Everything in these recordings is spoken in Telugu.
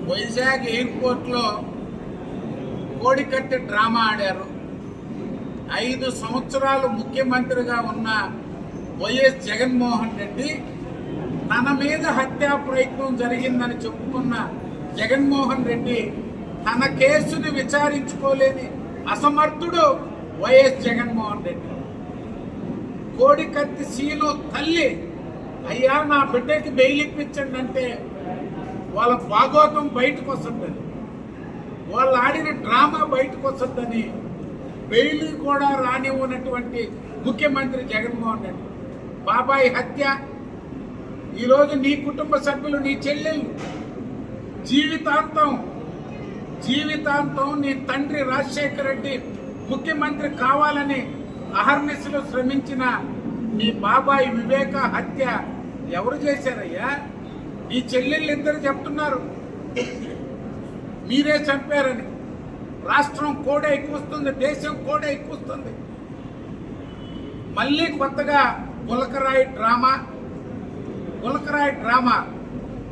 వైజాగ్ ఎయిర్పోర్ట్లో కోడికత్తి డ్రామా ఆడారు. 5 సంవత్సరాలు ముఖ్యమంత్రిగా ఉన్న వైఎస్ జగన్మోహన్ రెడ్డి తన మీద హత్యా ప్రయత్నం జరిగిందని చెప్పుకున్న జగన్మోహన్ రెడ్డి తన కేసుని విచారించుకోలేని అసమర్థుడు వైఎస్ జగన్మోహన్ రెడ్డి. కోడికత్తి సీను తల్లి అయ్యా నా బిడ్డకి బెయిల్ ఇప్పించండి అంటే వాళ్ళ భాగోతం బయటకు వస్తుందని, వాళ్ళు ఆడిన డ్రామా బయటకు వస్తుందని బెయిల్ కూడా రానివ్వనటువంటి ముఖ్యమంత్రి జగన్మోహన్ రెడ్డి. బాబాయ్ హత్య, ఈరోజు నీ కుటుంబ సభ్యులు, నీ చెల్లెళ్ళు జీవితాంతం నీ తండ్రి రాజశేఖర రెడ్డి ముఖ్యమంత్రి కావాలని అహర్నిశలు శ్రమించిన నీ బాబాయ్ వివేక హత్య ఎవరు చేశారయ్యా? ఈ చెల్లెళ్ళు ఇద్దరు చెప్తున్నారు మీరే చంపారని. రాష్ట్రం కూడా ఎక్కువస్తుంది, దేశం కూడా ఎక్కువస్తుంది. మళ్ళీ కొత్తగా గులకరాయి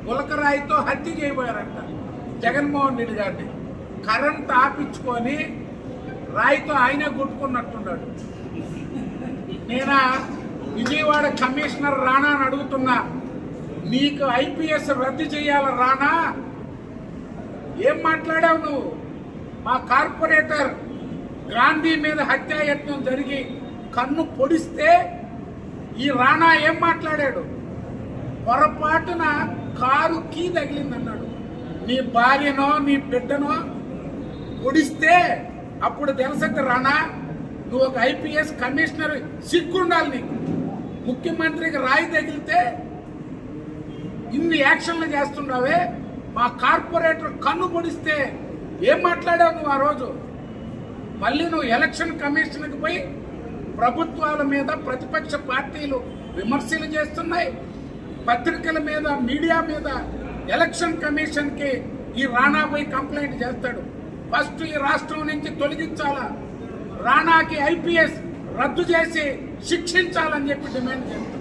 గులకరాయితో హత్య చేయబోయారంట జగన్మోహన్ రెడ్డి గారిని. కరెంట్ ఆపించుకొని రాయితో ఆయనే కొట్టుకున్నట్టున్నాడు. నేను విజయవాడ కమిషనర్ రాణా అని అడుగుతున్నా, నీకు ఐపీఎస్ రద్దు చేయాల రానా? ఏం మాట్లాడావు నువ్వు? మా కార్పొరేటర్ గాంధీ మీద హత్యాయత్నం జరిగి కన్ను పొడిస్తే ఈ రాణా ఏం మాట్లాడాడు? పొరపాటున కారు కీ తగిలిందన్నాడు. నీ భార్యనో నీ బిడ్డనో పొడిస్తే అప్పుడు తెలుసంటే రాణా నువ్వు ఒక ఐపీఎస్ కమిషనర్, సిగ్గుండాలి నీకు. ముఖ్యమంత్రికి రాయి తగిలితే ఇన్ని యాక్షన్లు చేస్తున్నావే, మా కార్పొరేటర్ కన్ను పొడిస్తే ఏం మాట్లాడావు నువ్వు ఆ రోజు? మళ్ళీ నువ్వు ఎలక్షన్ కమిషన్కి పోయి ప్రభుత్వాల మీద ప్రతిపక్ష పార్టీలు విమర్శలు చేస్తున్నాయి, పత్రికల మీద, మీడియా మీద. ఎలక్షన్ కమిషన్కి ఈ రాణా పోయి కంప్లైంట్ చేస్తాడు. ఫస్ట్ ఈ రాష్ట్రం నుంచి తొలగించాలా, రాణాకి ఐపీఎస్ రద్దు చేసి శిక్షించాలని చెప్పి డిమాండ్ చేస్తాడు.